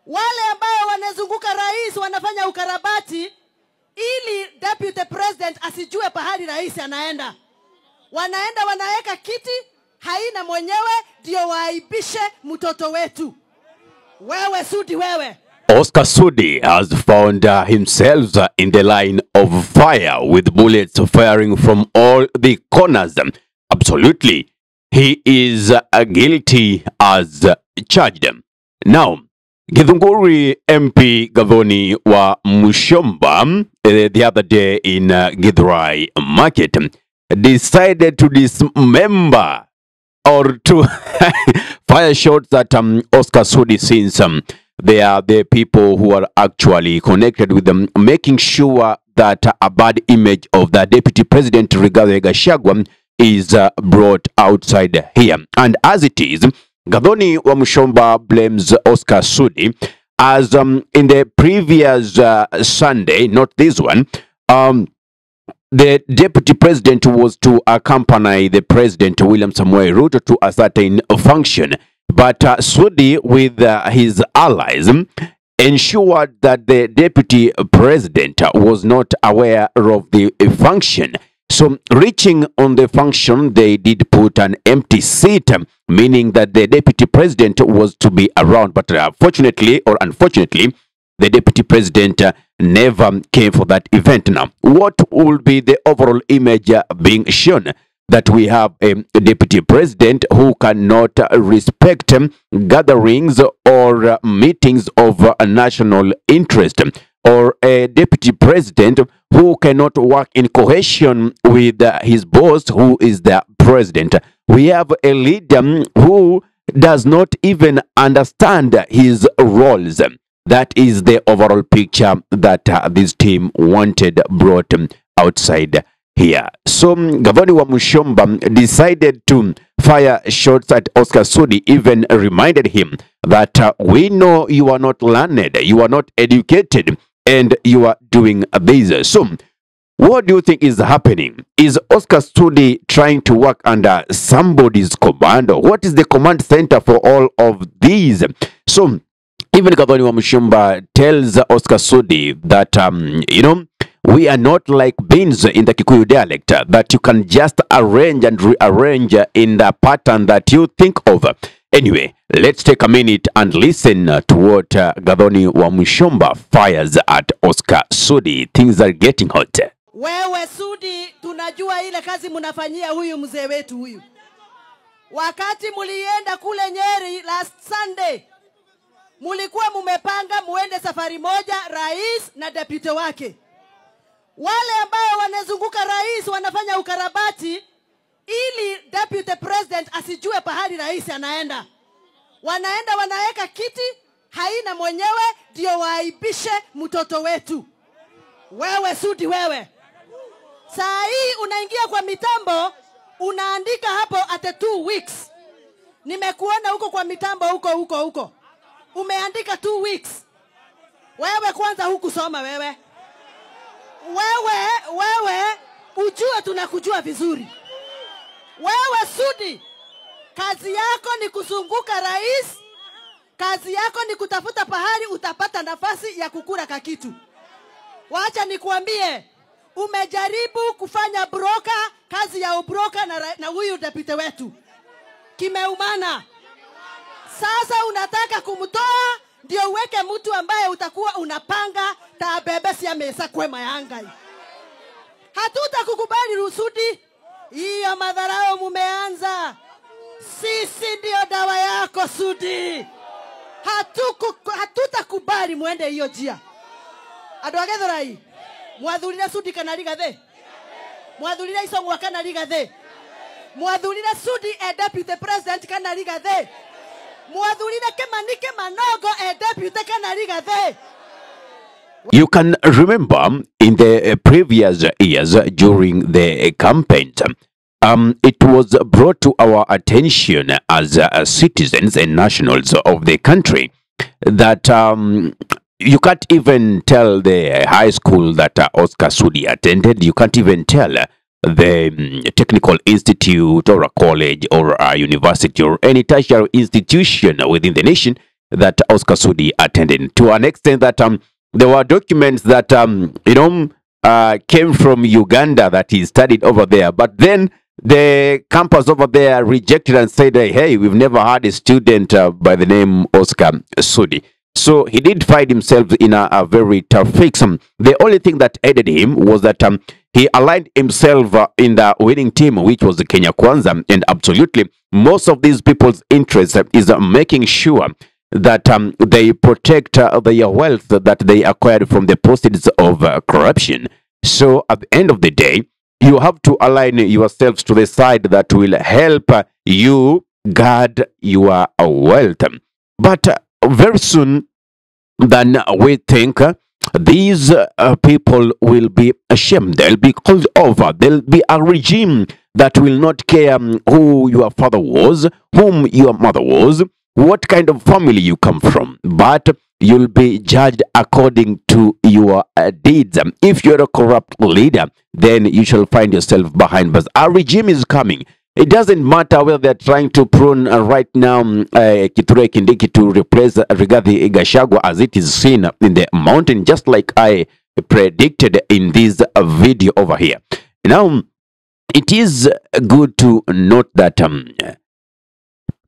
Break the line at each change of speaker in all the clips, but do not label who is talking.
Wale ambao wanazunguka rais wanafanya ukarabati ili deputy president asijue pahali rais anaenda. Wanaenda wanaweka kiti haina mwenyewe ndio waaibishe mtoto wetu. Wewe Sudi wewe.
Oscar Sudi has found himself in the line of fire with bullets firing from all the corners. Absolutely, he is guilty as charged. Now, Githunguri MP Gavoni Wamuchomba the other day in Githurai Market decided to dismember or to fire shots at Oscar Sudi, since they are the people who are actually connected with them, making sure that a bad image of the Deputy President Gachagua is brought outside here. And as it is, Gavoni Wamuchomba blames Oscar Sudi as in the previous Sunday, not this one, the Deputy President was to accompany the President William Samoei Ruto to a certain function. But Sudi, with his allies, ensured that the Deputy President was not aware of the function. So, reaching on the function, they did put an empty seat, meaning that the Deputy President was to be around. But fortunately or unfortunately, the Deputy President never came for that event. Now, what will be the overall image being shown? That we have a Deputy President who cannot respect gatherings or meetings of national interest, or a Deputy President who cannot work in cohesion with his boss, who is the President. We have a leader who does not even understand his roles. That is the overall picture that this team wanted brought outside here. So Gavoni Wamuchomba decided to fire shots at Oscar Sudi, even reminded him that we know you are not learned, you are not educated, and you are doing this. So what do you think is happening? Is Oscar Sudi trying to work under somebody's command? What is the command center for all of these? So even Gavoni Wamuchomba tells Oscar Sudi that, you know, we are not like beans in the Kikuyu dialect that you can just arrange and rearrange in the pattern that you think of. Anyway, let's take a minute and listen to what Gavoni Wamuchomba fires at Oscar Sudi. Things are getting hot.
Wewe Sudi, tunajua ile kazi munafanyia huyu mzee wetu huyu. Wakati mulienda kule Nyeri last Sunday, mulikuwa mumepanga muende safari moja rais na deputy wake. Wale ambao wanazunguka rais wanafanya ukarabati ili Deputy President asijue pahali rais anaenda. Wanaenda wanaweka kiti haina mwenyewe ndio waaibishe mtoto wetu. Wewe Sudi wewe. Saa hii unaingia kwa mitambo, unaandika hapo at 2 weeks. Nimekuona huko kwa mitambo huko. Umeandika 2 weeks. Wewe kwanza hukusoma wewe. Wewe ujue tunakujua vizuri. Wewe Sudi, kazi yako ni kuzunguka rais, kazi yako ni kutafuta pahali utapata nafasi ya kukura kakitu. Wacha nikuambie, umejaribu kufanya broker, kazi ya ubroker na huyu deputy wetu. Kimeumana. Sasa unataka kumtoa ndio uweke mtu ambaye utakuwa unapanga tabebesi ya mesa kwema yangai. Hatutakukubali Sudi. Hiyo madharau mumeanza. Sisi ndio dawa yako Sudi. Hatutakubali muende hiyo njia. Andũ a Githurai, mwathurire Sudi kana rigathe? Mwathurire Icong'wa kana rigathe? Mwathurire Sudi deputy president kana rigathe?
You can remember in the previous years during the campaign, it was brought to our attention as citizens and nationals of the country that you can't even tell the high school that Oscar Sudi attended. You can't even tell the technical institute or a college or a university or any tertiary institution within the nation that Oscar Sudi attended, to an extent that there were documents that came from Uganda that he studied over there. But then the campus over there rejected and said, hey, we've never had a student by the name Oscar Sudi. So he did find himself in a very tough fix. The only thing that aided him was that he aligned himself in the winning team, which was the Kenya Kwanza. And absolutely, most of these people's interest is making sure that they protect their wealth that they acquired from the proceeds of corruption. So at the end of the day, you have to align yourselves to the side that will help you guard your wealth. But very soon than we think, these people will be ashamed. They'll be called over. There'll be a regime that will not care who your father was, whom your mother was, what kind of family you come from, but you'll be judged according to your deeds. If you're a corrupt leader, then you shall find yourself behind bars. Our regime is coming. It doesn't matter whether they're trying to prune right now Kithure Kindiki to replace Rigathi Gachagua, as it is seen in the mountain, just like I predicted in this video over here. Now, it is good to note that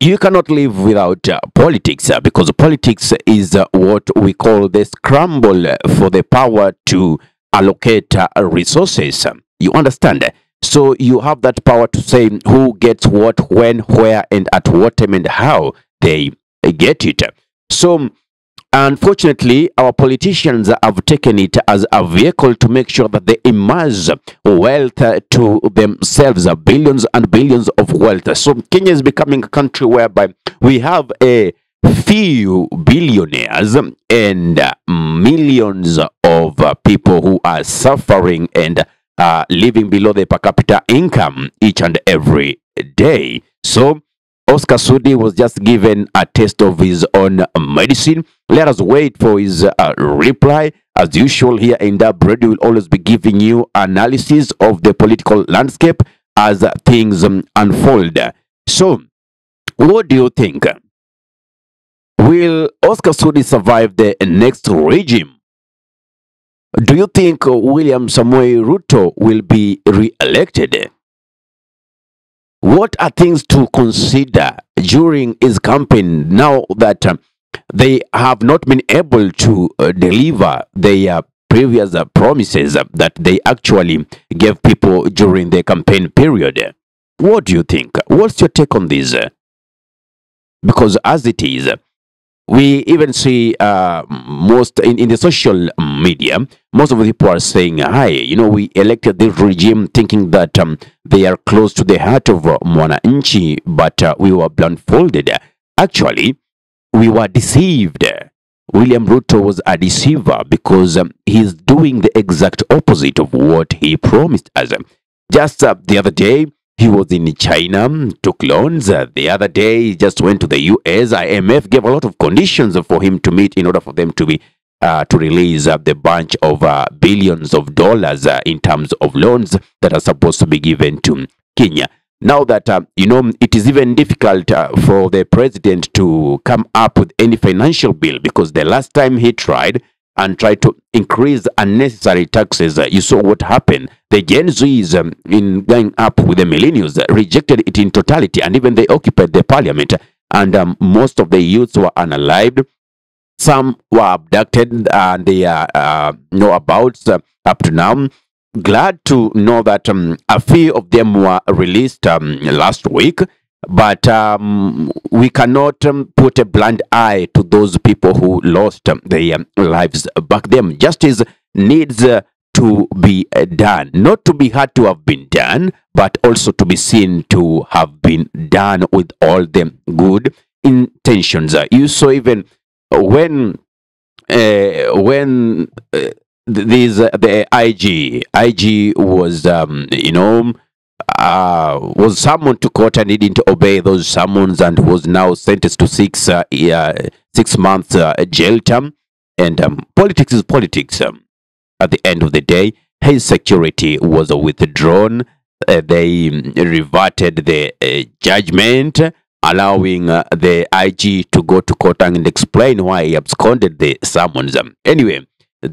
you cannot live without politics, because politics is what we call the scramble for the power to allocate resources. You understand? So you have that power to say who gets what, when, where, and at what time, and how they get it. So unfortunately, our politicians have taken it as a vehicle to make sure that they amass wealth to themselves, billions and billions of wealth. So Kenya is becoming a country whereby we have a few billionaires and millions of people who are suffering and living below the per capita income each and every day. So Oscar Sudi was just given a taste of his own medicine. Let us wait for his reply. As usual, here in Dab Radio, we'll always be giving you analysis of the political landscape as things unfold. So, what do you think? Will Oscar Sudi survive the next regime? Do you think William Samoei Ruto will be re-elected? What are things to consider during his campaign now that they have not been able to deliver their previous promises that they actually gave people during the campaign period? What do you think? What's your take on this? Because as it is, we even see most in the social media, most of the people are saying, hi, we elected this regime thinking that they are close to the heart of Mwananchi, but we were blindfolded. Actually, we were deceived. William Ruto was a deceiver because he's doing the exact opposite of what he promised us. Just the other day, he was in China, took loans. The other day, he just went to the US. IMF gave a lot of conditions for him to meet in order for them to be to release the bunch of billions of dollars in terms of loans that are supposed to be given to Kenya. Now that, it is even difficult for the president to come up with any financial bill, because the last time he tried to increase unnecessary taxes, you saw what happened. The Gen Zs, in going up with the millennials, rejected it in totality, and even they occupied the parliament, and most of the youths were unalived. Some were abducted, and they are know about up to now. Glad to know that a few of them were released last week, but we cannot put a blind eye to those people who lost their lives back then. Justice needs to be done, not to be had to have been done, but also to be seen to have been done with all the good intentions. You saw even when the IG was was summoned to court and he didn't obey those summons and was now sentenced to 6 months jail term. And politics is politics. At the end of the day, his security was withdrawn. They reverted the judgment, allowing the IG to go to court and explain why he absconded the summons. Anyway,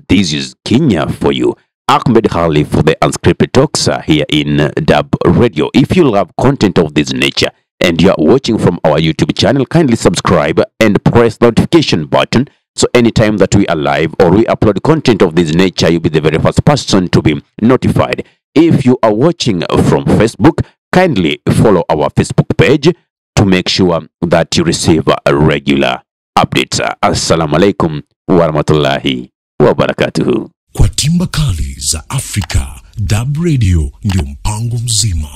this is Kenya for you. Ahmed Khali for the Unscripted Talks here in Dub Radio. If you love content of this nature and you are watching from our YouTube channel, kindly subscribe and press the notification button. So anytime that we are live or we upload content of this nature, you'll be the very first person to be notified. If you are watching from Facebook, kindly follow our Facebook page to make sure that you receive regular updates. Assalamu alaikum wa rahmatullahi wa barakatuhu.
Kwa timba kali za Afrika, Dub Radio ndio mpango mzima.